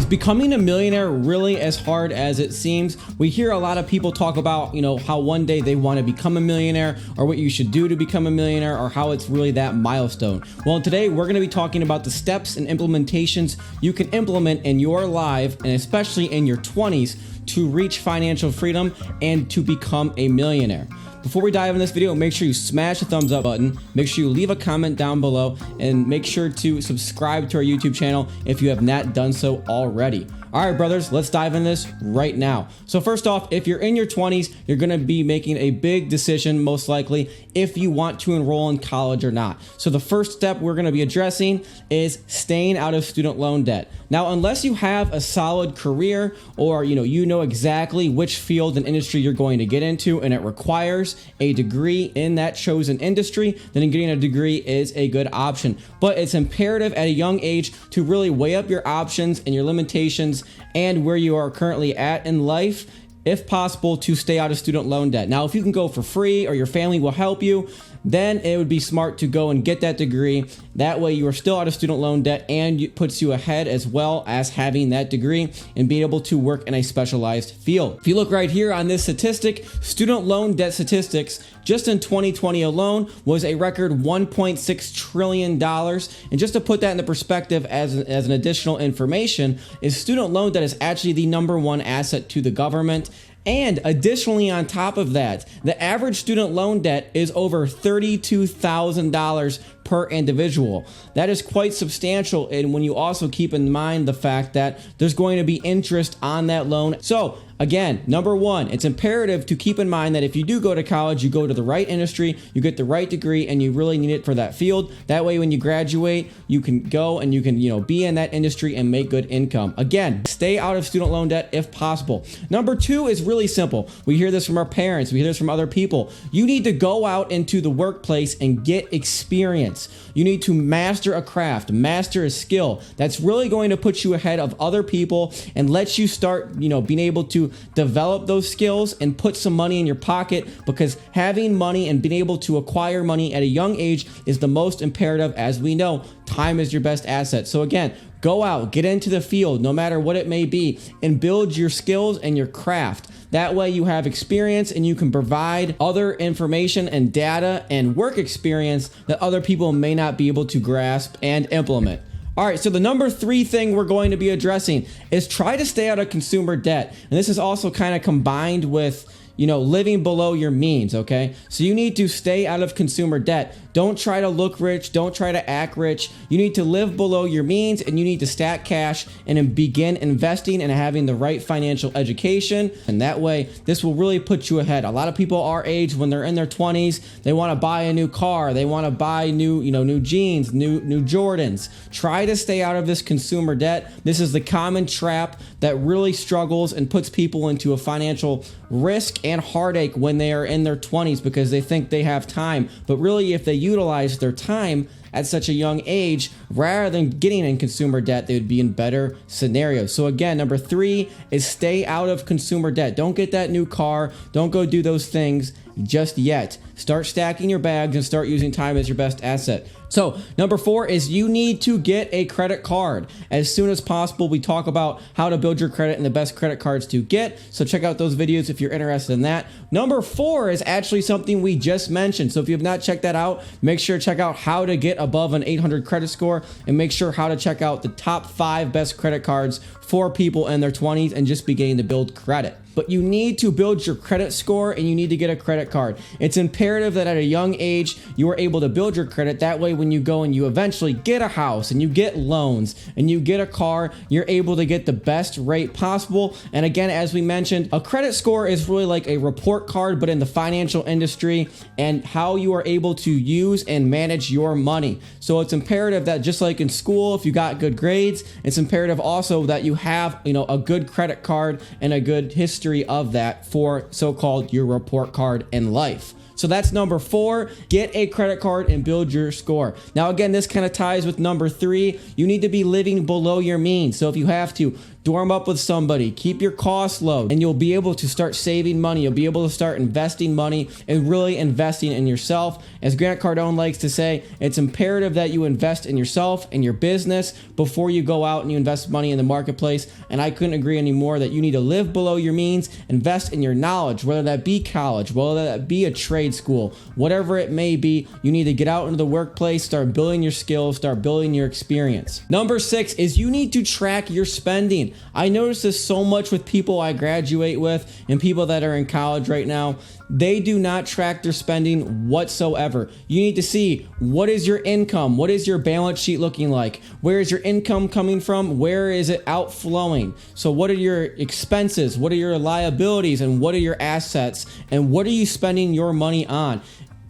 Is becoming a millionaire really as hard as it seems? We hear a lot of people talk about, how one day they want to become a millionaire, or what you should do to become a millionaire, or how it's really that milestone. Well, today we're going to be talking about the steps and implementations you can implement in your life, and especially in your 20s, to reach financial freedom and to become a millionaire. Before we dive in this video, make sure you smash the thumbs up button, make sure you leave a comment down below, and make sure to subscribe to our YouTube channel if you have not done so already. All right, brothers, let's dive in this right now. So first off, if you're in your 20s, you're going to be making a big decision, most likely, if you want to enroll in college or not. So the first step we're going to be addressing is staying out of student loan debt. Now, unless you have a solid career, or you know exactly which field and industry you're going to get into, and it requires a degree in that chosen industry, then getting a degree is a good option. But it's imperative at a young age to really weigh up your options and your limitations and where you are currently at in life, if possible, to stay out of student loan debt. Now, if you can go for free or your family will help you, then it would be smart to go and get that degree. That way you are still out of student loan debt, and it puts you ahead as well as having that degree and being able to work in a specialized field. If you look right here on this statistic, student loan debt statistics, just in 2020 alone was a record $1.6 trillion. And just to put that into perspective as an additional information, is student loan debt is actually the #1 asset to the government. And additionally, on top of that, the average student loan debt is over $32,000 per individual. That is quite substantial. And when you also keep in mind the fact that there's going to be interest on that loan. So again, #1, it's imperative to keep in mind that if you do go to college, you go to the right industry, you get the right degree, and you really need it for that field. That way, when you graduate, you can go and you can, be in that industry and make good income. Again, stay out of student loan debt if possible. #2 is really simple. We hear this from our parents. We hear this from other people. You need to go out into the workplace and get experience. You need to master a craft, master a skill. That's really going to put you ahead of other people and let you start, being able to develop those skills and put some money in your pocket, because having money and being able to acquire money at a young age is the most imperative. As we know, time is your best asset. So again, go out, get into the field, no matter what it may be, and build your skills and your craft. That way you have experience and you can provide other information and data and work experience that other people may not be able to grasp and implement. All right, so the #3 thing we're going to be addressing is try to stay out of consumer debt. And this is also kind of combined with living below your means, okay? So you need to stay out of consumer debt. Don't try to look rich. Don't try to act rich. You need to live below your means, and you need to stack cash and begin investing and having the right financial education. And that way, this will really put you ahead. A lot of people our age, when they're in their 20s, they want to buy a new car. They want to buy new jeans, new Jordans. Try to stay out of this consumer debt. This is the common trap that really struggles and puts people into a financial risk and heartache when they are in their 20s, because they think they have time. But really, if they utilize their time at such a young age, rather than getting in consumer debt, they would be in better scenarios. So again, #3 is stay out of consumer debt. Don't get that new car. Don't go do those things just yet. Start stacking your bags and start using time as your best asset. So #4 is you need to get a credit card as soon as possible. We talk about how to build your credit and the best credit cards to get. So check out those videos if you're interested in that. #4 is actually something we just mentioned. So if you have not checked that out, make sure to check out how to get above an 800 credit score, and make sure how to check out the top 5 best credit cards for people in their 20s and just beginning to build credit. But you need to build your credit score, and you need to get a credit card. It's imperative that at a young age, you are able to build your credit. That way, when you go and you eventually get a house and you get loans and you get a car, you're able to get the best rate possible. And again, as we mentioned, a credit score is really like a report card, but in the financial industry, and how you are able to use and manage your money. So it's imperative that, just like in school, if you got good grades, it's imperative also that you have, a good credit card and a good history of that for so-called your report card in life. So that's #4, get a credit card and build your score. Now, again, this kind of ties with #3. You need to be living below your means. So if you have to, dorm up with somebody, keep your costs low, and you'll be able to start saving money. You'll be able to start investing money and really investing in yourself. As Grant Cardone likes to say, it's imperative that you invest in yourself and your business before you go out and you invest money in the marketplace. And I couldn't agree anymore that you need to live below your means, invest in your knowledge, whether that be college, whether that be a trade school, whatever it may be. You need to get out into the workplace, start building your skills, start building your experience. Number 6 is you need to track your spending. I notice this so much with people I graduate with and people that are in college right now. They do not track their spending whatsoever. You need to see, what is your income? What is your balance sheet looking like? Where is your income coming from? Where is it outflowing? So what are your expenses? What are your liabilities? And what are your assets? And what are you spending your money on?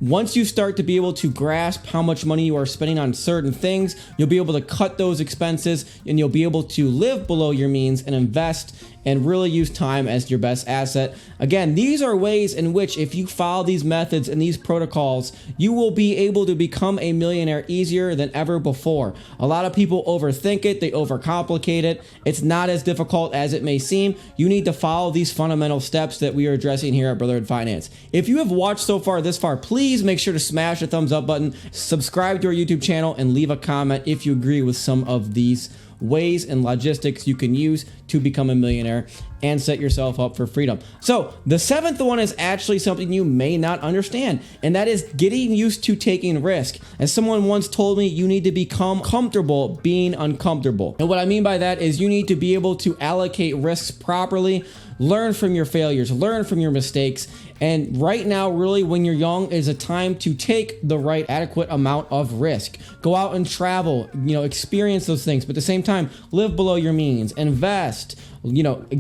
Once you start to be able to grasp how much money you are spending on certain things, you'll be able to cut those expenses and you'll be able to live below your means and invest and really use time as your best asset. Again, these are ways in which if you follow these methods and these protocols, you will be able to become a millionaire easier than ever before. A lot of people overthink it, they overcomplicate it. It's not as difficult as it may seem. You need to follow these fundamental steps that we are addressing here at Brotherhood Finance. If you have watched so far this far, please make sure to smash the thumbs up button, subscribe to our YouTube channel, and leave a comment if you agree with some of these ways and logistics you can use to become a millionaire and set yourself up for freedom. So the 7th one is actually something you may not understand, and that is getting used to taking risk. As someone once told me, you need to become comfortable being uncomfortable. And what I mean by that is you need to be able to allocate risks properly, learn from your failures, learn from your mistakes. And right now, really, when you're young, is a time to take the right adequate amount of risk. Go out and travel, experience those things, but at the same time, live below your means, invest,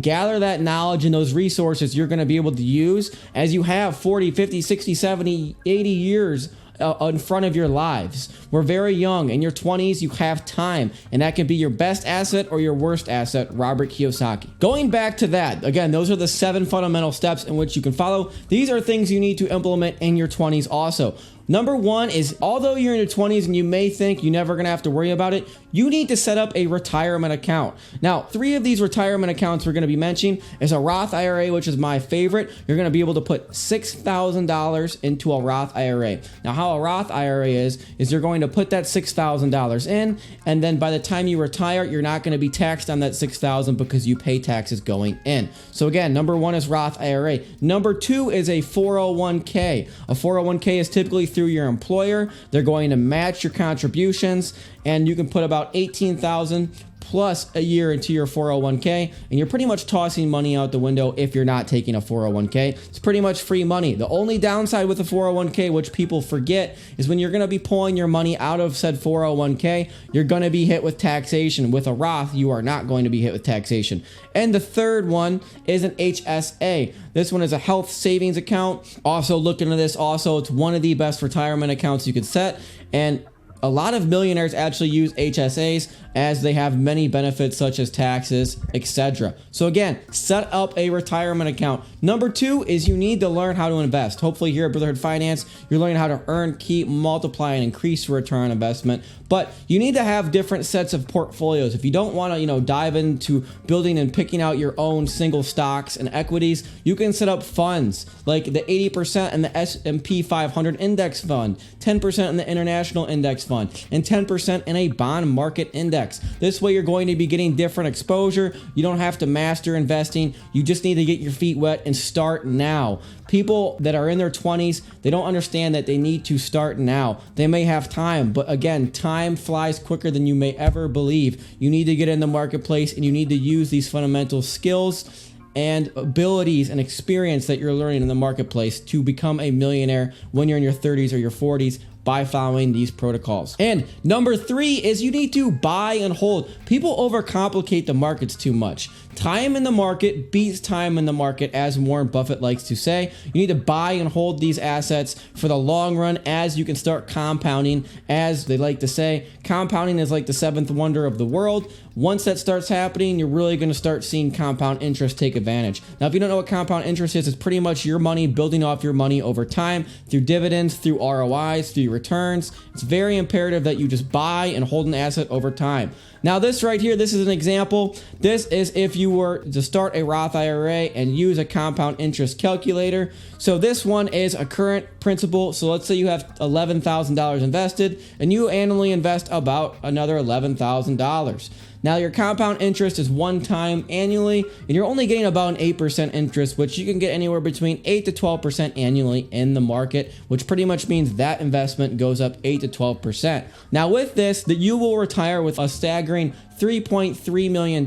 gather that knowledge and those resources you're going to be able to use as you have 40, 50, 60, 70, 80 years in front of your lives. We're very young. In your 20s, you have time, and that can be your best asset or your worst asset, Robert Kiyosaki. Going back to that, again, those are the 7 fundamental steps in which you can follow. These are things you need to implement in your 20s also. Number 1 is, although you're in your 20s and you may think you're never going to have to worry about it, you need to set up a retirement account. Now, 3 of these retirement accounts we're going to be mentioning is a Roth IRA, which is my favorite. You're going to be able to put $6,000 into a Roth IRA. Now, how a Roth IRA is you're going to put that $6,000 in, and then by the time you retire, you're not going to be taxed on that $6,000 because you pay taxes going in. So again, number 1 is Roth IRA. Number 2 is a 401k. A 401k is typically through your employer. They're going to match your contributions, and you can put about $18,000 plus a year into your 401k, and you're pretty much tossing money out the window if you're not taking a 401k. It's pretty much free money. The only downside with a 401k, which people forget, is when you're going to be pulling your money out of said 401k, you're going to be hit with taxation. With a Roth, you are not going to be hit with taxation. And the 3rd one is an HSA. This one is a health savings account. Also look into this. Also, it's one of the best retirement accounts you could set, and a lot of millionaires actually use HSAs as they have many benefits such as taxes, etc. So again, set up a retirement account. Number 2 is you need to learn how to invest. Hopefully here at Brotherhood Finance, you're learning how to earn, keep, multiply, and increase your return on investment. But you need to have different sets of portfolios. If you don't want to, dive into building and picking out your own single stocks and equities, you can set up funds like the 80% in the S&P 500 index fund, 10% in the international index fund, and 10% in a bond market index. This way you're going to be getting different exposure. You don't have to master investing. You just need to get your feet wet and start now. People that are in their 20s, they don't understand that they need to start now. They may have time, but again, time flies quicker than you may ever believe. You need to get in the marketplace, and you need to use these fundamental skills and abilities and experience that you're learning in the marketplace to become a millionaire when you're in your 30s or your 40s by following these protocols. And number 3 is you need to buy and hold. People overcomplicate the markets too much. Time in the market beats time in the market, as Warren Buffett likes to say. You need to buy and hold these assets for the long run as you can start compounding. As they like to say, compounding is like the 7th wonder of the world. Once that starts happening, you're really going to start seeing compound interest take advantage. Now, if you don't know what compound interest is, it's pretty much your money building off your money over time through dividends, through ROIs, through returns. It's very imperative that you just buy and hold an asset over time. Now this right here, this is an example. This is if you were to start a Roth IRA and use a compound interest calculator. So this one is a current principal. So let's say you have $11,000 invested and you annually invest about another $11,000. Now your compound interest is one time annually, and you're only getting about an 8% interest, which you can get anywhere between 8 to 12% annually in the market, which pretty much means that investment goes up 8 to 12%. Now with this, that you will retire with a staggering $3.3 million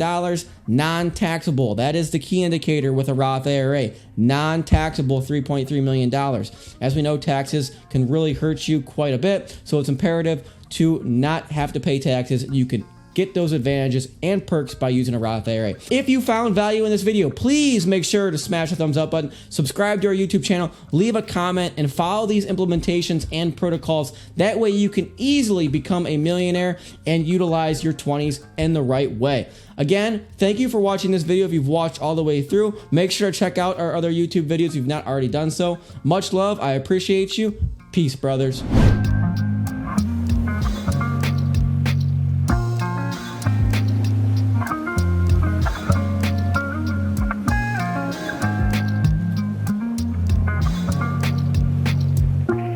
non-taxable. That is the key indicator with a Roth IRA, non-taxable $3.3 million. As we know, taxes can really hurt you quite a bit, so it's imperative to not have to pay taxes. You can get those advantages and perks by using a Roth IRA. If you found value in this video, please make sure to smash the thumbs up button, subscribe to our YouTube channel, leave a comment, and follow these implementations and protocols. That way you can easily become a millionaire and utilize your 20s in the right way. Again, thank you for watching this video. If you've watched all the way through, make sure to check out our other YouTube videos if you've not already done so. Much love. I appreciate you. Peace, brothers.